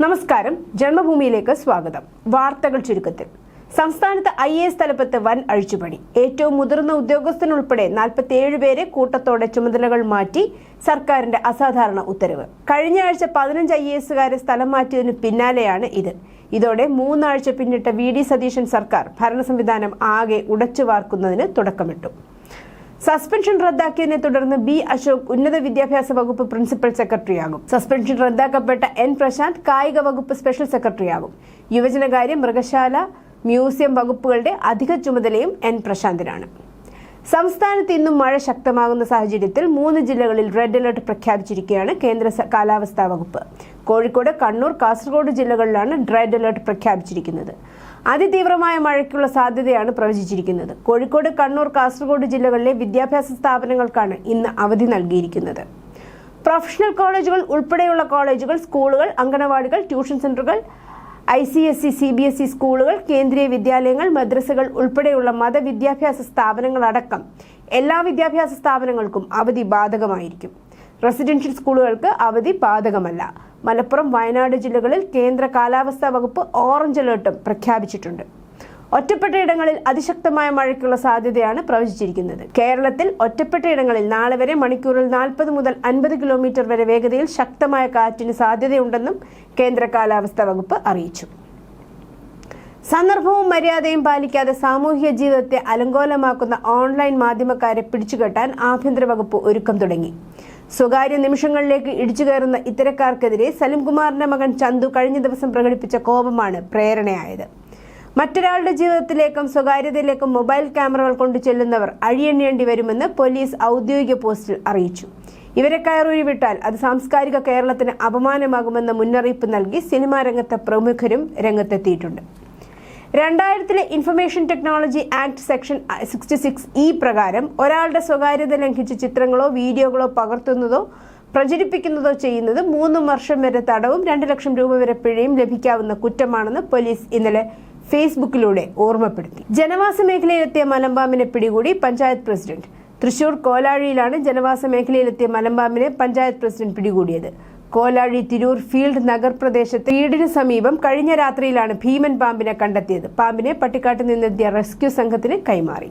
നമസ്കാരം, ജന്മഭൂമിയിലേക്ക് സ്വാഗതം. വാർത്തകൾ ചുരുക്കത്തിൽ. സംസ്ഥാനത്ത് IAS തലപ്പത്ത് വൻ അഴിച്ചുപണി. ഏറ്റവും മുതിർന്ന ഉദ്യോഗസ്ഥനുൾപ്പെടെ 47 പേരെ കൂട്ടത്തോടെ ചുമതലകൾ മാറ്റി സർക്കാരിന്റെ അസാധാരണ ഉത്തരവ്. കഴിഞ്ഞ ആഴ്ച 15 IASകാരെ സ്ഥലം മാറ്റിയതിനു പിന്നാലെയാണ് ഇത്. ഇതോടെ 3 ആഴ്ച പിന്നിട്ട VD സതീശൻ സർക്കാർ ഭരണ സംവിധാനം ആകെ ഉടച്ചു വാർക്കുന്നതിന് തുടക്കമിട്ടു. സസ്പെൻഷൻ റദ്ദാക്കിയതിനെ തുടർന്ന് B. അശോക് ഉന്നത വിദ്യാഭ്യാസ വകുപ്പ് പ്രിൻസിപ്പൽ സെക്രട്ടറിയാകും. സസ്പെൻഷൻ റദ്ദാക്കപ്പെട്ട N. പ്രശാന്ത് കായിക വകുപ്പ് സ്പെഷ്യൽ സെക്രട്ടറിയാകും. യുവജനകാര്യ, മൃഗശാല, മ്യൂസിയം വകുപ്പുകളുടെ അധിക ചുമതലയും N. പ്രശാന്തിനാണ്. സംസ്ഥാനത്ത് ഇന്നും മഴ ശക്തമാകുന്ന സാഹചര്യത്തിൽ 3 ജില്ലകളിൽ റെഡ് അലർട്ട് പ്രഖ്യാപിച്ചിരിക്കുകയാണ് കേന്ദ്ര കാലാവസ്ഥാ വകുപ്പ്. കോഴിക്കോട്, കണ്ണൂർ, കാസർഗോഡ് ജില്ലകളിലാണ് റെഡ് അലർട്ട് പ്രഖ്യാപിച്ചിരിക്കുന്നത്. അതിതീവ്രമായ മഴയ്ക്കുള്ള സാധ്യതയാണ് പ്രവചിച്ചിരിക്കുന്നത്. കോഴിക്കോട്, കണ്ണൂർ, കാസർഗോഡ് ജില്ലകളിലെ വിദ്യാഭ്യാസ സ്ഥാപനങ്ങൾക്കാണ് ഇന്ന് അവധി നൽകിയിരിക്കുന്നത്. പ്രൊഫഷണൽ കോളേജുകൾ ഉൾപ്പെടെയുള്ള കോളേജുകൾ, സ്കൂളുകൾ, അങ്കണവാടികൾ, ട്യൂഷൻ സെന്ററുകൾ, ICSE, CBSE സ്കൂളുകൾ, കേന്ദ്രീയ വിദ്യാലയങ്ങൾ, മദ്രസകൾ ഉൾപ്പെടെയുള്ള മതവിദ്യാഭ്യാസ സ്ഥാപനങ്ങളടക്കം എല്ലാ വിദ്യാഭ്യാസ സ്ഥാപനങ്ങൾക്കും അവധി ബാധകമായിരിക്കും. റെസിഡൻഷ്യൽ സ്കൂളുകൾക്ക് അവധി ബാധകമല്ല. മലപ്പുറം, വയനാട് ജില്ലകളിൽ കേന്ദ്ര കാലാവസ്ഥാ വകുപ്പ് ഓറഞ്ച് അലർട്ടും പ്രഖ്യാപിച്ചിട്ടുണ്ട്. ഒറ്റപ്പെട്ട ഇടങ്ങളിൽ അതിശക്തമായ മഴയ്ക്കുള്ള സാധ്യതയാണ് പ്രവചിച്ചിരിക്കുന്നത്. കേരളത്തിൽ ഒറ്റപ്പെട്ട ഇടങ്ങളിൽ നാളെ വരെ മണിക്കൂറിൽ 40 മുതൽ 50 കിലോമീറ്റർ വരെ വേഗതയിൽ ശക്തമായ കാറ്റിന് സാധ്യതയുണ്ടെന്നും കേന്ദ്ര കാലാവസ്ഥാ വകുപ്പ് അറിയിച്ചു. സന്ദർഭവും മര്യാദയും പാലിക്കാതെ സാമൂഹിക ജീവിതത്തെ അലങ്കോലമാക്കുന്ന ഓൺലൈൻ മാധ്യമക്കാരെ പിടിച്ചുകെട്ടാൻ ആഭ്യന്തര വകുപ്പ് ഒരുക്കം തുടങ്ങി. സ്വകാര്യ നിമിഷങ്ങളിലേക്ക് ഇടിച്ചുകയറുന്ന ഇത്തരക്കാർക്കെതിരെ സലിംകുമാറിന്റെ മകൻ ചന്തു കഴിഞ്ഞ ദിവസം പ്രകടിപ്പിച്ച കോപമാണ് പ്രേരണയായത്. മറ്റൊരാളുടെ ജീവിതത്തിലേക്കും സ്വകാര്യതയിലേക്കും മൊബൈൽ ക്യാമറകൾ കൊണ്ടു ചെല്ലുന്നവർ അഴിയെണ്ണേണ്ടി വരുമെന്ന് പോലീസ് ഔദ്യോഗിക പോസ്റ്റിൽ അറിയിച്ചു. ഇവരെ കയറൂരി വിട്ടാൽ അത് സാംസ്കാരിക കേരളത്തിന് അപമാനമാകുമെന്ന മുന്നറിയിപ്പ് നൽകി സിനിമാ രംഗത്തെ പ്രമുഖരും രംഗത്തെത്തിയിട്ടുണ്ട്. 2000 information technology act section 66E പ്രകാരം ഒരാളുടെ സ്വകാര്യത ലംഘിച്ച് ചിത്രങ്ങളോ വീഡിയോകളോ പകർത്തുന്നതോ പ്രചരിപ്പിക്കുന്നതോ ചെയ്യുന്നത് 3 വർഷം വരെ തടവും 2 ലക്ഷം രൂപ വരെ പിഴയും ലഭിക്കാവുന്ന കുറ്റമാണെന്ന് പോലീസ് ഇന്നലെ ഫേസ്ബുക്കിലൂടെ ഓർമ്മപ്പെടുത്തി. ജനവാസ മേഖലയിലെത്തിയ മലമ്പാമ്പിനെ പിടികൂടി പഞ്ചായത്ത് പ്രസിഡന്റ്. തൃശൂർ കോലാഴിയിലാണ് ജനവാസ മേഖലയിലെത്തിയ മലമ്പാമ്പിനെ പഞ്ചായത്ത് പ്രസിഡന്റ് പിടികൂടിയത്. കോലാഴി തിരൂർ ഫീൽഡ് നഗർപ്രദേശത്ത് വീടിന് സമീപം കഴിഞ്ഞ രാത്രിയിലാണ് ഭീമൻ പാമ്പിനെ കണ്ടെത്തിയത്. പാമ്പിനെ പട്ടിക്കാട്ടിൽ നിന്നെത്തിയ റെസ്ക്യൂ സംഘത്തിന് കൈമാറി.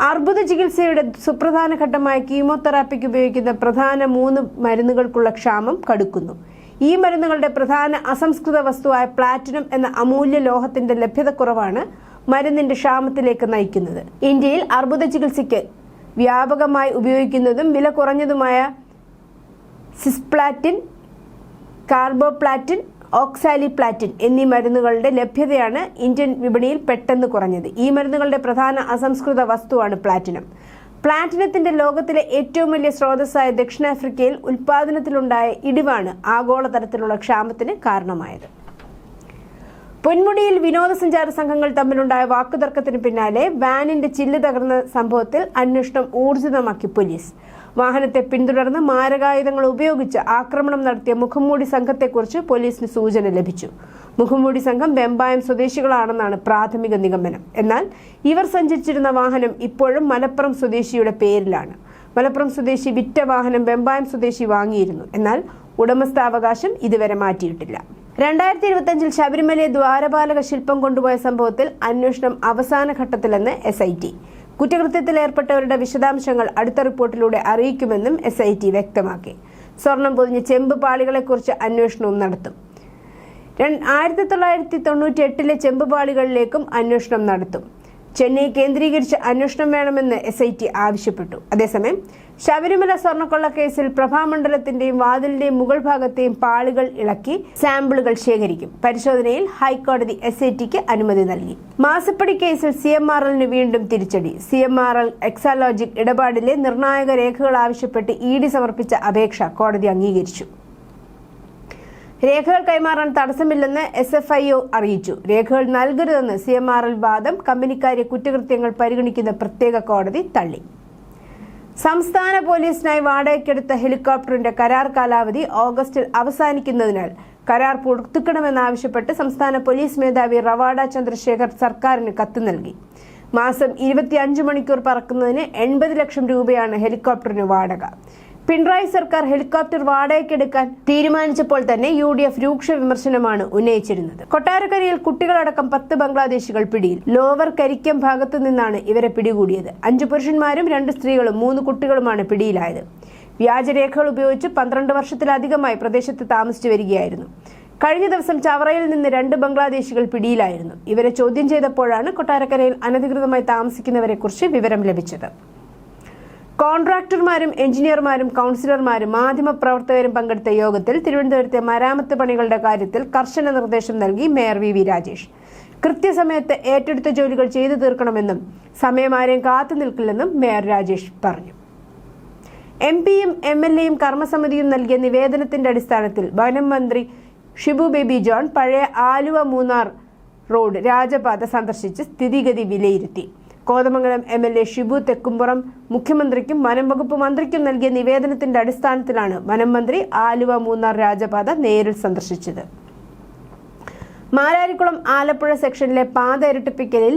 അർബുദ ചികിത്സയുടെ സുപ്രധാന ഘട്ടമായ കീമോതെറാപ്പിക്ക് ഉപയോഗിക്കുന്ന പ്രധാന 3 മരുന്നുകൾക്കുള്ള ക്ഷാമം കടുക്കുന്നു. ഈ മരുന്നുകളുടെ പ്രധാന അസംസ്കൃത വസ്തുവായ പ്ലാറ്റിനം എന്ന അമൂല്യ ലോഹത്തിന്റെ ലഭ്യതക്കുറവാണ് മരുന്നിന്റെ ക്ഷാമത്തിലേക്ക് നയിക്കുന്നത്. ഇന്ത്യയിൽ അർബുദ ചികിത്സയ്ക്ക് വ്യാപകമായി ഉപയോഗിക്കുന്നതും വില കുറഞ്ഞതുമായ സിസ്പ്ലാറ്റിൻ, കാർബോപ്ലാറ്റിൻ, ഓക്സാലിപ്ലാറ്റിൻ എന്നീ മരുന്നുകളുടെ ലഭ്യതയാണ് ഇന്ത്യൻ വിപണിയിൽ പെട്ടെന്ന് കുറഞ്ഞത്. ഈ മരുന്നുകളുടെ പ്രധാന അസംസ്കൃത വസ്തുവാണ് പ്ലാറ്റിനം. പ്ലാറ്റിനത്തിന്റെ ലോകത്തിലെ ഏറ്റവും വലിയ സ്രോതസ്സായ ദക്ഷിണാഫ്രിക്കയിൽ ഉൽപാദനത്തിലുണ്ടായ ഇടിവാണ് ആഗോളതലത്തിലുള്ള ക്ഷാമത്തിന് കാരണമായത്. പൊന്മുടിയിൽ വിനോദസഞ്ചാര സംഘങ്ങൾ തമ്മിലുണ്ടായ വാക്കുതർക്കത്തിന് പിന്നാലെ വാനിന്റെ ചില്ല് തകർന്ന സംഭവത്തിൽ അന്വേഷണം ഊർജിതമാക്കി പോലീസ്. വാഹനത്തെ പിന്തുടർന്ന് മാരകായുധങ്ങൾ ഉപയോഗിച്ച് ആക്രമണം നടത്തിയ മുഖംമൂടി സംഘത്തെക്കുറിച്ച് പോലീസിന് സൂചന ലഭിച്ചു. മുഖംമൂടി സംഘം വെമ്പായം സ്വദേശികളാണെന്നാണ് പ്രാഥമിക നിഗമനം. എന്നാൽ ഇവർ സഞ്ചരിച്ചിരുന്ന വാഹനം ഇപ്പോഴും മലപ്പുറം സ്വദേശിയുടെ പേരിലാണ്. മലപ്പുറം സ്വദേശി വിറ്റ വാഹനം വെമ്പായം സ്വദേശി വാങ്ങിയിരുന്നു. എന്നാൽ ഉടമസ്ഥാവകാശം ഇതുവരെ മാറ്റിയിട്ടില്ല. 2025 ശബരിമലയെ ദ്വാരപാലക ശില്പം കൊണ്ടുപോയ സംഭവത്തിൽ അന്വേഷണം അവസാന ഘട്ടത്തിലെന്ന് SIT. കുറ്റകൃത്യത്തിൽ ഏർപ്പെട്ടവരുടെ വിശദാംശങ്ങൾ അടുത്ത റിപ്പോർട്ടിലൂടെ അറിയിക്കുമെന്നും SIT വ്യക്തമാക്കി. സ്വർണം പൊതിഞ്ഞ ചെമ്പ് പാളികളെക്കുറിച്ച് അന്വേഷണവും നടത്തും. 1998 ചെമ്പ് പാളികളിലേക്കും അന്വേഷണം നടത്തും. ചെന്നൈ കേന്ദ്രീകരിച്ച് അന്വേഷണം വേണമെന്ന് SIT ആവശ്യപ്പെട്ടു. അതേസമയം ശബരിമല സ്വർണ്ണക്കൊള്ള കേസിൽ പ്രഭാമണ്ഡലത്തിന്റെയും വാതിലിന്റെയും മുകൾ ഭാഗത്തെയും പാളികൾ ഇളക്കി സാമ്പിളുകൾ ശേഖരിക്കും. പരിശോധനയിൽ ഹൈക്കോടതി SITക്ക് അനുമതി നൽകി. മാസപ്പടി കേസിൽ CMRLന് വീണ്ടും തിരിച്ചടി. CMRL എക്സാലോജിക് ഇടപാടിലെ നിർണായക രേഖകൾ ആവശ്യപ്പെട്ട് ED സമർപ്പിച്ച അപേക്ഷ കോടതി അംഗീകരിച്ചു. രേഖകൾ കൈമാറാൻ തടസ്സമില്ലെന്ന് SFIO അറിയിച്ചു. രേഖകൾ നൽകരുതെന്ന് CMRL വാദം കമ്പനിക്കാരെ കുറ്റകൃത്യങ്ങൾ പരിഗണിക്കുന്ന പ്രത്യേക കോടതി തള്ളി. സംസ്ഥാന പോലീസിനായി വാടകയ്ക്കെടുത്ത ഹെലികോപ്റ്ററിന്റെ കരാർ കാലാവധി ഓഗസ്റ്റിൽ അവസാനിക്കുന്നതിനാൽ കരാർ പുതുക്കണമെന്നാവശ്യപ്പെട്ട് സംസ്ഥാന പോലീസ് മേധാവി റവാഡ ചന്ദ്രശേഖർ സർക്കാരിന് കത്ത് നൽകി. മാസം 25 മണിക്കൂർ പറക്കുന്നതിന് 80 ലക്ഷം രൂപയാണ് ഹെലികോപ്റ്ററിന് വാടക. പിണറായി സർക്കാർ ഹെലികോപ്റ്റർ വാടകയ്ക്കെടുക്കാൻ തീരുമാനിച്ചപ്പോൾ തന്നെ UDF രൂക്ഷ വിമർശനമാണ് ഉന്നയിച്ചിരുന്നത്. കൊട്ടാരക്കരയിൽ കുട്ടികളടക്കം 10 ബംഗ്ലാദേശികൾ പിടിയിൽ. ലോവർ കരിക്കം ഭാഗത്തു നിന്നാണ് ഇവരെ പിടികൂടിയത്. 5 പുരുഷന്മാരും 2 സ്ത്രീകളും 3 കുട്ടികളുമാണ് പിടിയിലായത്. വ്യാജരേഖകൾ ഉപയോഗിച്ച് 12 വർഷത്തിലധികമായി പ്രദേശത്ത് താമസിച്ചു വരികയായിരുന്നു. കഴിഞ്ഞ ദിവസം ചവറയിൽ നിന്ന് 2 ബംഗ്ലാദേശികൾ പിടിയിലായിരുന്നു. ഇവരെ ചോദ്യം ചെയ്തപ്പോഴാണ് കൊട്ടാരക്കരയിൽ അനധികൃതമായി താമസിക്കുന്നവരെ കുറിച്ച് വിവരം ലഭിച്ചത്. കോൺട്രാക്ടർമാരും എഞ്ചിനീയർമാരും കൗൺസിലർമാരും മാധ്യമപ്രവർത്തകരും പങ്കെടുത്ത യോഗത്തിൽ തിരുവനന്തപുരത്തെ മരാമത്ത് പണികളുടെ കാര്യത്തിൽ കർശന നിർദ്ദേശം നൽകി മേയർ VV രാജേഷ്. കൃത്യസമയത്ത് ഏറ്റെടുത്ത ജോലികൾ ചെയ്തു തീർക്കണമെന്നും സമയം ആരെയും കാത്തു നിൽക്കില്ലെന്നും മേയർ രാജേഷ് പറഞ്ഞു. MPയും MLAയും കർമ്മസമിതിയും നൽകിയ നിവേദനത്തിന്റെ അടിസ്ഥാനത്തിൽ വനം മന്ത്രി ഷിബു ബേബി ജോൺ പഴയ ആലുവ മൂന്നാർ റോഡ് രാജപാത സന്ദർശിച്ച് സ്ഥിതിഗതി വിലയിരുത്തി. കോതമംഗലം MLA ഷിബു തെക്കുംപുറം മുഖ്യമന്ത്രിക്കും വനം വകുപ്പ് മന്ത്രിക്കും നൽകിയ നിവേദനത്തിന്റെ അടിസ്ഥാനത്തിലാണ് വനം മന്ത്രി ആലുവ മൂന്നാർ രാജപാത നേരിൽ സന്ദർശിച്ചത്. മാരാരിക്കുളം ആലപ്പുഴ സെക്ഷനിലെ പാത ഇരട്ടിപ്പിക്കലിൽ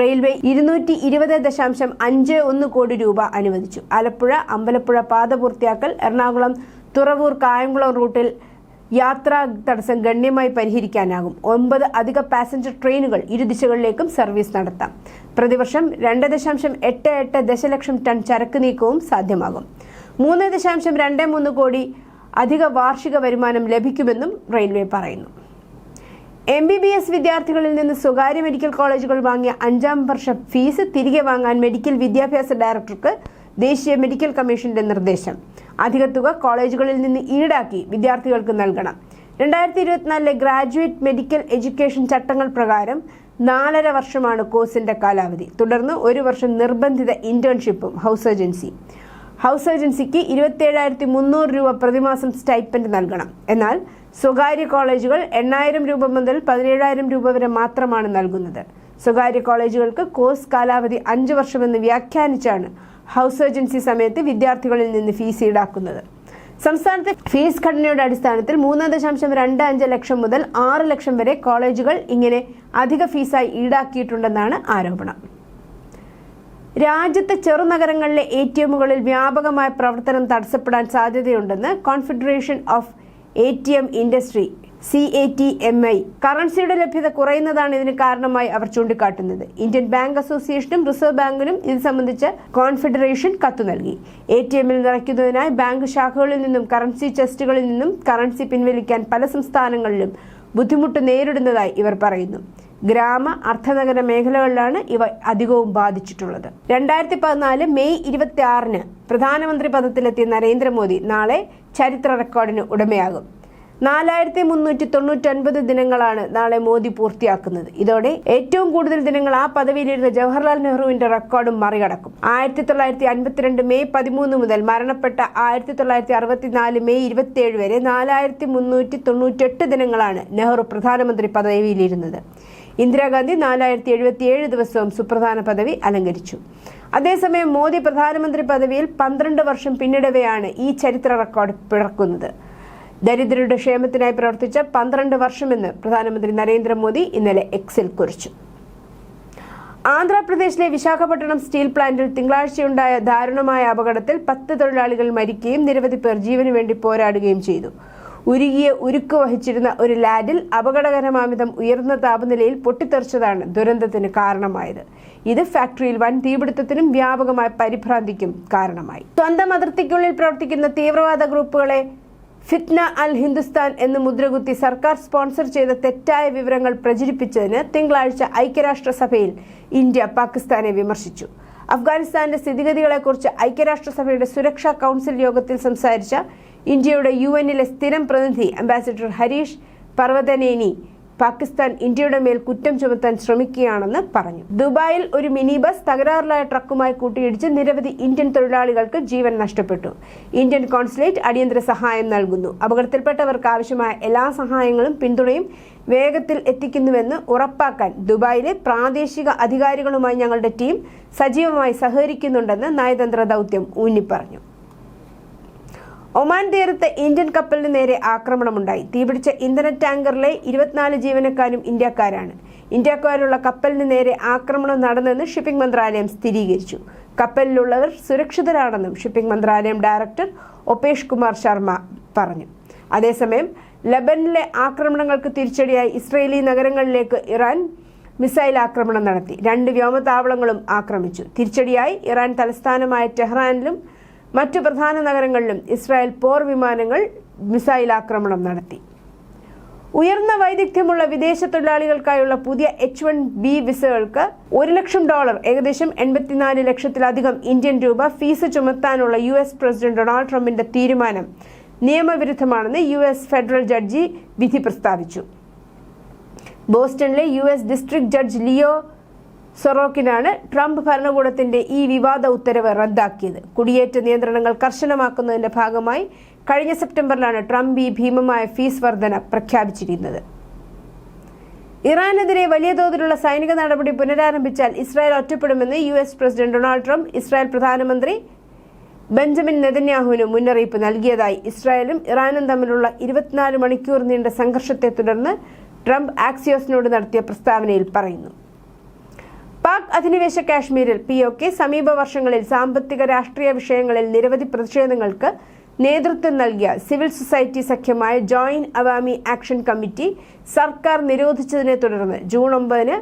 റെയിൽവേ 220.51 കോടി രൂപ അനുവദിച്ചു. ആലപ്പുഴ അമ്പലപ്പുഴ പാത പൂർത്തിയാക്കൽ എറണാകുളം തുറവൂർ കായംകുളം റൂട്ടിൽ യാത്രാ തടസ്സം ഗണ്യമായി പരിഹരിക്കാനാകും. 9 അധിക പാസഞ്ചർ ട്രെയിനുകൾ ഇരുദിശകളിലേക്കും സർവീസ് നടത്താം. പ്രതിവർഷം 2.88 ദശലക്ഷം ടൺ ചരക്ക് നീക്കവും സാധ്യമാകും. 3.23 കോടി അധിക വാർഷിക വരുമാനം ലഭിക്കുമെന്നും റെയിൽവേ പറയുന്നു. MBBS വിദ്യാർത്ഥികളിൽ നിന്ന് സ്വകാര്യ മെഡിക്കൽ കോളേജുകൾ വാങ്ങിയ 5ാം വർഷ ഫീസ് തിരികെ വാങ്ങാൻ മെഡിക്കൽ വിദ്യാഭ്യാസ ഡയറക്ടർക്ക് ദേശീയ മെഡിക്കൽ കമ്മീഷന്റെ നിർദ്ദേശം. അധിക തുക കോളേജുകളിൽ നിന്ന് ഈടാക്കി വിദ്യാർത്ഥികൾക്ക് നൽകണം. 2024 ഗ്രാജുവേറ്റ് മെഡിക്കൽ എഡ്യൂക്കേഷൻ ചട്ടങ്ങൾ പ്രകാരം 4.5 വർഷമാണ് കോഴ്സിന്റെ കാലാവധി. തുടർന്ന് 1 വർഷം നിർബന്ധിത ഇന്റേൺഷിപ്പും ഹൗസ് ഏജൻസിക്ക് 27,300 രൂപ പ്രതിമാസം സ്റ്റൈപ്പൻഡ് നൽകണം. എന്നാൽ സ്വകാര്യ കോളേജുകൾ 8,000 രൂപ മുതൽ 17,000 രൂപ വരെ മാത്രമാണ് നൽകുന്നത്. സ്വകാര്യ കോളേജുകൾക്ക് കോഴ്സ് കാലാവധി 5 വർഷമെന്ന് വ്യാഖ്യാനിച്ചാണ് ഹൗസ് ഏജൻസി സമയത്ത് വിദ്യാർത്ഥികളിൽ നിന്ന് ഫീസ് ഈടാക്കുന്നത്. സംസ്ഥാനത്തെ ഫീസ് ഘടനയുടെ അടിസ്ഥാനത്തിൽ 3.25 ലക്ഷം മുതൽ 6 ലക്ഷം വരെ കോളേജുകൾ ഇങ്ങനെ അധിക ഫീസായി ഈടാക്കിയിട്ടുണ്ടെന്നാണ് ആരോപണം. രാജ്യത്തെ ചെറുനഗരങ്ങളിലെ ATMകളിൽ വ്യാപകമായ പ്രവർത്തനം തടസ്സപ്പെടാൻ സാധ്യതയുണ്ടെന്ന് confederation of ATM industry CATMI. കറൻസിയുടെ ലഭ്യത കുറയുന്നതാണ് ഇതിന് കാരണമായി അവർ ചൂണ്ടിക്കാട്ടുന്നത്. ഇന്ത്യൻ ബാങ്ക് അസോസിയേഷനും റിസർവ് ബാങ്കിനും ഇത് സംബന്ധിച്ച് കോൺഫെഡറേഷൻ കത്തു നൽകി. ATMൽ നിറയ്ക്കുന്നതിനായി ബാങ്ക് ശാഖകളിൽ നിന്നും കറൻസി ചെസ്റ്റുകളിൽ നിന്നും കറൻസി പിൻവലിക്കാൻ പല സംസ്ഥാനങ്ങളിലും ബുദ്ധിമുട്ട് നേരിടുന്നതായി ഇവർ പറയുന്നു. ഗ്രാമ അർദ്ധനഗര മേഖലകളിലാണ് ഇവ അധികവും ബാധിച്ചിട്ടുള്ളത്. 2014 മെയ് 26-ന് പ്രധാനമന്ത്രി പദത്തിലെത്തിയ നരേന്ദ്രമോദി നാളെ ചരിത്ര റെക്കോർഡിന് ഉടമയാകും. 4,399 ദിനങ്ങളാണ് നാളെ മോദി പൂർത്തിയാക്കുന്നത്. ഇതോടെ ഏറ്റവും കൂടുതൽ ദിനങ്ങൾ ആ പദവിയിലിരുന്ന ജവഹർലാൽ നെഹ്റുവിന്റെ റെക്കോർഡും മറികടക്കും. 1952 മെയ് 13 മുതൽ മരണപ്പെട്ട 1964 മെയ് 27 വരെ 4,398 ദിനങ്ങളാണ് നെഹ്റു പ്രധാനമന്ത്രി പദവിയിലിരുന്നത്. ഇന്ദിരാഗാന്ധി 4,077 ദിവസവും സുപ്രധാന പദവി അലങ്കരിച്ചു. അതേസമയം മോദി പ്രധാനമന്ത്രി പദവിയിൽ 12 വർഷം പിന്നിടവെയാണ് ഈ ചരിത്ര റെക്കോർഡ് പിറക്കുന്നത്. ദരിദ്രരുടെ ക്ഷേമത്തിനായി പ്രവർത്തിച്ച 12 വർഷമെന്ന് പ്രധാനമന്ത്രി നരേന്ദ്രമോദി ഇന്നലെ എക്സിൽ കുറിച്ചു. ആന്ധ്രാപ്രദേശിലെ വിശാഖപട്ടണം സ്റ്റീൽ പ്ലാന്റിൽ തിങ്കളാഴ്ചയുണ്ടായ ദാരുണമായ അപകടത്തിൽ 10 തൊഴിലാളികൾ മരിക്കുകയും നിരവധി പേർ ജീവന് വേണ്ടി പോരാടുകയും ചെയ്തു. ഉരുകിയ ഉരുക്ക് വഹിച്ചിരുന്ന ഒരു ലാഡിൽ അപകടകരമാമിതം ഉയർന്ന താപനിലയിൽ പൊട്ടിത്തെറിച്ചതാണ് ദുരന്തത്തിന് കാരണമായത്. ഇത് ഫാക്ടറിയിൽ വൻ തീപിടുത്തത്തിനും വ്യാപകമായ പരിഭ്രാന്തിക്കും കാരണമായി. സ്വന്തം അതിർത്തിക്കുള്ളിൽ പ്രവർത്തിക്കുന്ന തീവ്രവാദ ഗ്രൂപ്പുകളെ ഫിത്ന അൽ ഹിന്ദുസ്ഥാൻ എന്ന് മുദ്രകുത്തി സർക്കാർ സ്പോൺസർ ചെയ്ത തെറ്റായ വിവരങ്ങൾ പ്രചരിപ്പിച്ചതിന് തിങ്കളാഴ്ച ഐക്യരാഷ്ട്രസഭയിൽ ഇന്ത്യ പാകിസ്ഥാനെ വിമർശിച്ചു. അഫ്ഗാനിസ്ഥാന്റെ സ്ഥിതിഗതികളെക്കുറിച്ച് ഐക്യരാഷ്ട്രസഭയുടെ സുരക്ഷാ കൗൺസിൽ യോഗത്തിൽ സംസാരിച്ച ഇന്ത്യയുടെ UN-ലെ സ്ഥിരം പ്രതിനിധി അംബാസിഡർ ഹരീഷ് പർവതനേനി പാകിസ്ഥാൻ ഇന്ത്യയുടെ മേൽ കുറ്റം ചുമത്താൻ ശ്രമിക്കുകയാണെന്ന് പറഞ്ഞു. ദുബായിൽ ഒരു മിനി ബസ് തകരാറിലായ ട്രക്കുമായി കൂട്ടിയിടിച്ച് നിരവധി ഇന്ത്യൻ തൊഴിലാളികൾക്ക് ജീവൻ നഷ്ടപ്പെട്ടു. ഇന്ത്യൻ കോൺസുലേറ്റ് അടിയന്തര സഹായം നൽകുന്നു. അപകടത്തിൽപ്പെട്ടവർക്ക് ആവശ്യമായ എല്ലാ സഹായങ്ങളും പിന്തുണയും വേഗത്തിൽ എത്തിക്കുന്നുവെന്ന് ഉറപ്പാക്കാൻ ദുബായിലെ പ്രാദേശിക അധികാരികളുമായി ഞങ്ങളുടെ ടീം സജീവമായി സഹകരിക്കുന്നുണ്ടെന്ന് നയതന്ത്ര ദൗത്യം ഊന്നിപ്പറഞ്ഞു. ഒമാൻ തീരത്ത് ഇന്ത്യൻ കപ്പലിന് നേരെ ആക്രമണമുണ്ടായി. തീപിടിച്ച ഇന്ധന ടാങ്കറിലെ 24 ജീവനക്കാരും ഇന്ത്യക്കാരാണ്. ഇന്ത്യക്കാരുള്ള കപ്പലിന് നേരെ ആക്രമണം നടന്നെന്ന് ഷിപ്പിംഗ് മന്ത്രാലയം സ്ഥിരീകരിച്ചു. കപ്പലിലുള്ളവർ സുരക്ഷിതരാണെന്നും ഷിപ്പിംഗ് മന്ത്രാലയം ഡയറക്ടർ ഒപേഷ് കുമാർ ശർമ്മ പറഞ്ഞു. അതേസമയം ലബനനിലെ ആക്രമണങ്ങൾക്ക് തിരിച്ചടിയായി ഇസ്രയേലി നഗരങ്ങളിലേക്ക് ഇറാൻ മിസൈൽ ആക്രമണം നടത്തി. 2 വ്യോമതാവളങ്ങളും ആക്രമിച്ചു. തിരിച്ചടിയായി ഇറാൻ തലസ്ഥാനമായ ടെഹ്റാനിലും മറ്റു പ്രധാന നഗരങ്ങളിലും ഇസ്രായേൽ പോർ വിമാനങ്ങൾ മിസൈൽ ആക്രമണം നടത്തി. ഉയർന്ന വൈദഗ്ധ്യമുള്ള വിദേശ തൊഴിലാളികൾക്കായുള്ള പുതിയ H-1B വിസകൾക്ക് $1 ലക്ഷം ഏകദേശം 84 ലക്ഷത്തിലധികം ഇന്ത്യൻ രൂപ ഫീസ് ചുമത്താനുള്ള US പ്രസിഡന്റ് ഡൊണാൾഡ് ട്രംപിന്റെ തീരുമാനം നിയമവിരുദ്ധമാണെന്ന് US ഫെഡറൽ ജഡ്ജി വിധി പ്രസ്താവിച്ചു. ബോസ്റ്റണിലെ US ഡിസ്ട്രിക്ട് ജഡ്ജ് ലിയോ സൊറോക്കിനാണ് ട്രംപ് ഭരണകൂടത്തിന്റെ ഈ വിവാദ ഉത്തരവ് റദ്ദാക്കിയത്. കുടിയേറ്റ നിയന്ത്രണങ്ങൾ കർശനമാക്കുന്നതിന്റെ ഭാഗമായി കഴിഞ്ഞ സെപ്റ്റംബറിലാണ് ട്രംപ് ഈ ഭീമമായ ഫീസ് വർധന പ്രഖ്യാപിച്ചിരുന്നത്. ഇറാനെതിരെ വലിയ തോതിലുള്ള സൈനിക നടപടി പുനരാരംഭിച്ചാൽ ഇസ്രായേൽ ഒറ്റപ്പെടുമെന്ന് US president Donald Trump Israel പ്രധാനമന്ത്രി ബെഞ്ചമിൻ നെതന്യാഹുവിന് മുന്നറിയിപ്പ് നൽകിയതായി ഇസ്രായേലും ഇറാനും തമ്മിലുള്ള 24 മണിക്കൂർ നീണ്ട സംഘർഷത്തെ തുടർന്ന് ട്രംപ് ആക്സിയോസിനോട് നടത്തിയ പ്രസ്താവനയിൽ പറയുന്നു. പാക് അധിനിവേശ കാശ്മീരിൽ POK സമീപ വർഷങ്ങളിൽ സാമ്പത്തിക രാഷ്ട്രീയ വിഷയങ്ങളിൽ നിരവധി പ്രതിഷേധങ്ങൾക്ക് നേതൃത്വം നൽകിയ സിവിൽ സൊസൈറ്റി സഖ്യമായ ജോയിന്റ് അവാമി ആക്ഷൻ കമ്മിറ്റി സർക്കാർ നിരോധിച്ചതിനെ തുടർന്ന് ജൂൺ 9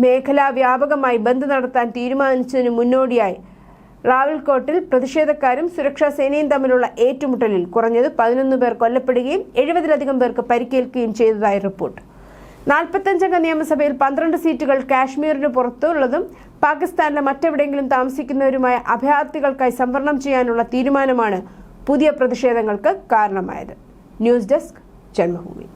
മേഖലാ വ്യാപകമായി ബന്ദ് നടത്താൻ തീരുമാനിച്ചതിന് മുന്നോടിയായി റാവൽകോട്ടിൽ പ്രതിഷേധക്കാരും സുരക്ഷാ സേനയും തമ്മിലുള്ള ഏറ്റുമുട്ടലിൽ കുറഞ്ഞത് 11 പേർ കൊല്ലപ്പെടുകയും 70-ലധികം പേർക്ക് പരിക്കേൽക്കുകയും ചെയ്തതായി റിപ്പോർട്ട്. 45-അംഗ നിയമസഭയിൽ 12 സീറ്റുകൾ കാശ്മീരിന് പുറത്തുള്ളതും പാകിസ്ഥാനിലെ മറ്റെവിടെയെങ്കിലും താമസിക്കുന്നവരുമായ അഭയാർത്ഥികൾക്കായി സംവരണം ചെയ്യാനുള്ള തീരുമാനമാണ് പുതിയ പ്രതിഷേധങ്ങൾക്ക് കാരണമായത്. News desk Janmabhumi.